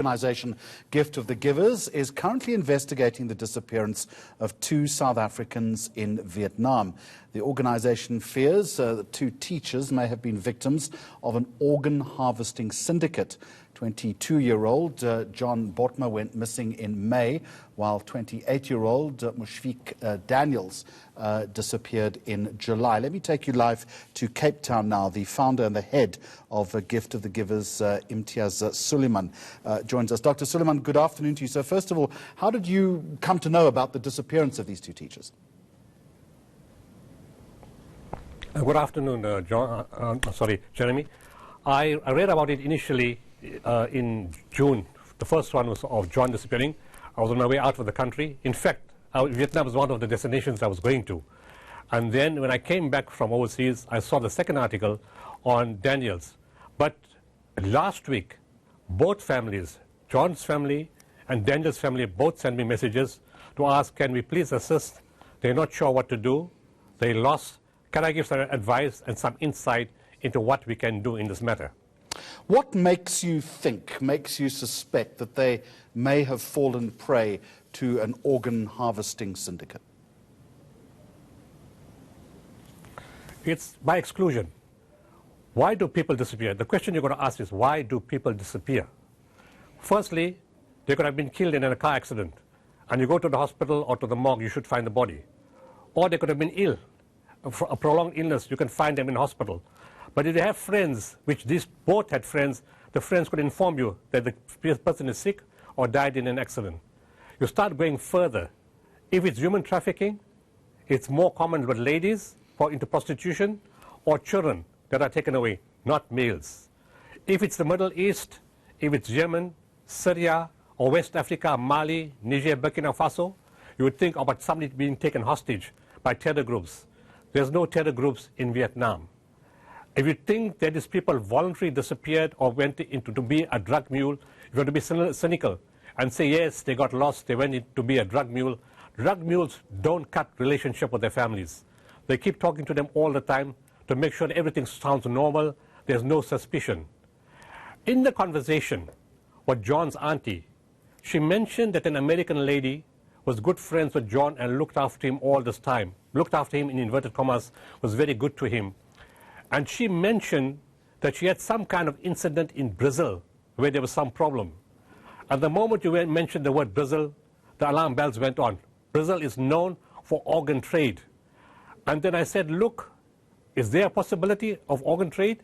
Organisation Gift of the Givers is currently investigating the disappearance of 2 South Africans in Vietnam. The organisation fears that 2 teachers may have been victims of an organ harvesting syndicate. 22-year-old John Botma went missing in May, while 28-year-old Mushfiq Daniels disappeared in July. Let me take you live to Cape Town now. The founder and the head of Gift of the Givers, Imtiaz Suleiman, joins us. Dr. Suleiman, good afternoon to you. So first of all, how did you come to know about the disappearance of these 2 teachers? Good afternoon, Jeremy. I read about it initially in June. The first one was of John disappearing. I was on my way out of the country. In fact, Vietnam was one of the destinations I was going to. And then when I came back from overseas, I saw the second article on Daniels. But last week, both families, John's family and Daniel's family, both sent me messages to ask, can we please assist? They're not sure what to do. They lost. Can I give some advice and some insight into what we can do in this matter? What makes you think, makes you suspect that they may have fallen prey to an organ harvesting syndicate? It's by exclusion. Why do people disappear? The question you're going to ask is, why do people disappear? Firstly, they could have been killed in a car accident, and you go to the hospital or to the morgue, you should find the body. Or they could have been ill, for a prolonged illness, you can find them in hospital. But if they have friends, which these both had friends, the friends could inform you that the person is sick or died in an accident. You start going further. If it's human trafficking, it's more common with ladies into prostitution or children that are taken away, not males. If it's the Middle East, if it's Yemen, Syria, or West Africa, Mali, Niger, Burkina Faso, you would think about somebody being taken hostage by terror groups. There's no terror groups in Vietnam. If you think that these people voluntarily disappeared or went into to be a drug mule, you want to be cynical and say, yes, they got lost, they went in to be a drug mule. Drug mules don't cut relationship with their families. They keep talking to them all the time to make sure that everything sounds normal, there's no suspicion. In the conversation with John's auntie, she mentioned that an American lady was good friends with John and looked after him all this time. Looked after him in inverted commas, was very good to him. And she mentioned that she had some kind of incident in Brazil where there was some problem. At the moment you mentioned the word Brazil, the alarm bells went on. Brazil is known for organ trade. And then I said, look, is there a possibility of organ trade?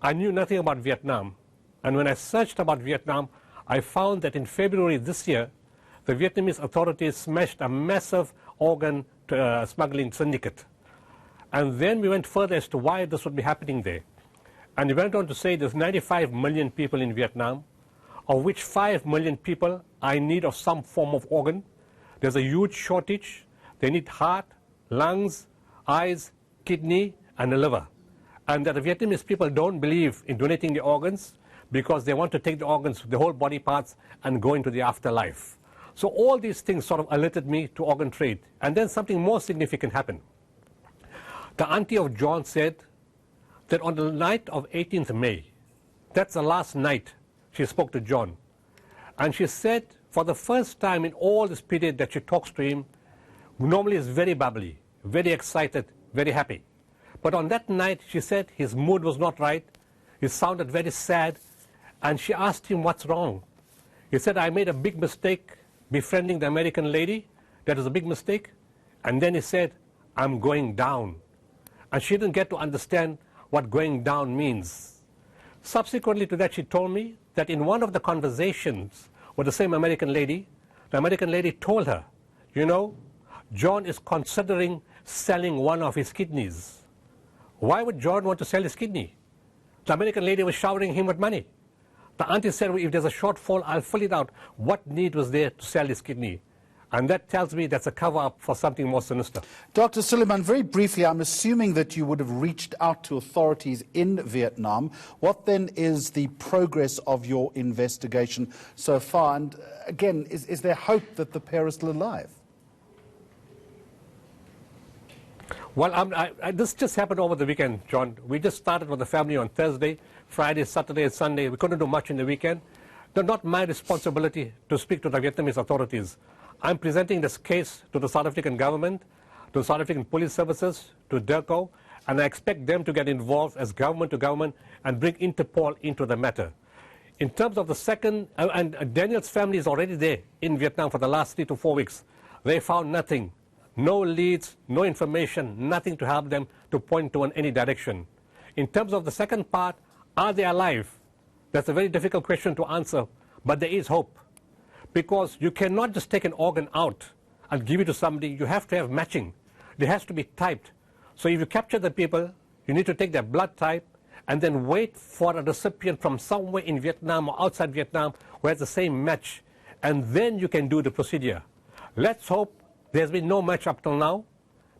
I knew nothing about Vietnam. And when I searched about Vietnam, I found that in February this year, the Vietnamese authorities smashed a massive organ smuggling syndicate. And then we went further as to why this would be happening there. And we went on to say there's 95 million people in Vietnam, of which 5 million people are in need of some form of organ. There's a huge shortage. They need heart, lungs, eyes, kidney, and a liver. And that the Vietnamese people don't believe in donating the organs because they want to take the organs, the whole body parts, and go into the afterlife. So all these things sort of alerted me to organ trade. And then something more significant happened. The auntie of John said that on the night of 18th May, that's the last night she spoke to John. And she said for the first time in all this period that she talks to him, normally is very bubbly, very excited, very happy. But on that night, she said his mood was not right. He sounded very sad. And she asked him, what's wrong? He said, I made a big mistake befriending the American lady. That was a big mistake. And then he said, I'm going down. And she didn't get to understand what going down means. Subsequently to that, she told me that in one of the conversations with the same American lady, the American lady told her, you know, John is considering selling one of his kidneys. Why would John want to sell his kidney? The American lady was showering him with money. The auntie said, well, if there's a shortfall, I'll fill it out. What need was there to sell his kidney? And that tells me that's a cover-up for something more sinister. Dr. Suleiman, very briefly, I'm assuming that you would have reached out to authorities in Vietnam. What then is the progress of your investigation so far? And again, is there hope that the pair are still alive? Well, this just happened over the weekend, John. We just started with the family on Thursday, Friday, Saturday, and Sunday. We couldn't do much in the weekend. not my responsibility to speak to the Vietnamese authorities. I'm presenting this case to the South African government, to the South African police services, to DIRCO, and I expect them to get involved as government to government and bring Interpol into the matter. In terms of the second, and Daniel's family is already there in Vietnam for the last 3 to 4 weeks. They found nothing, no leads, no information, nothing to help them to point to in any direction. In terms of the second part, are they alive? That's a very difficult question to answer, but there is hope. Because you cannot just take an organ out and give it to somebody. You have to have matching. It has to be typed. So if you capture the people, you need to take their blood type and then wait for a recipient from somewhere in Vietnam or outside Vietnam who has the same match. And then you can do the procedure. Let's hope there's been no match up till now.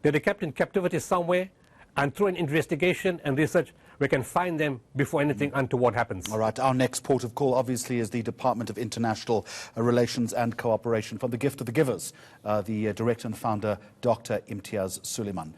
They're kept in captivity somewhere, and through an investigation and research, we can find them before anything untoward happens. All right. Our next port of call, obviously, is the Department of International Relations and Cooperation. From the Gift of the Givers, the director and founder, Dr. Imtiaz Suleiman.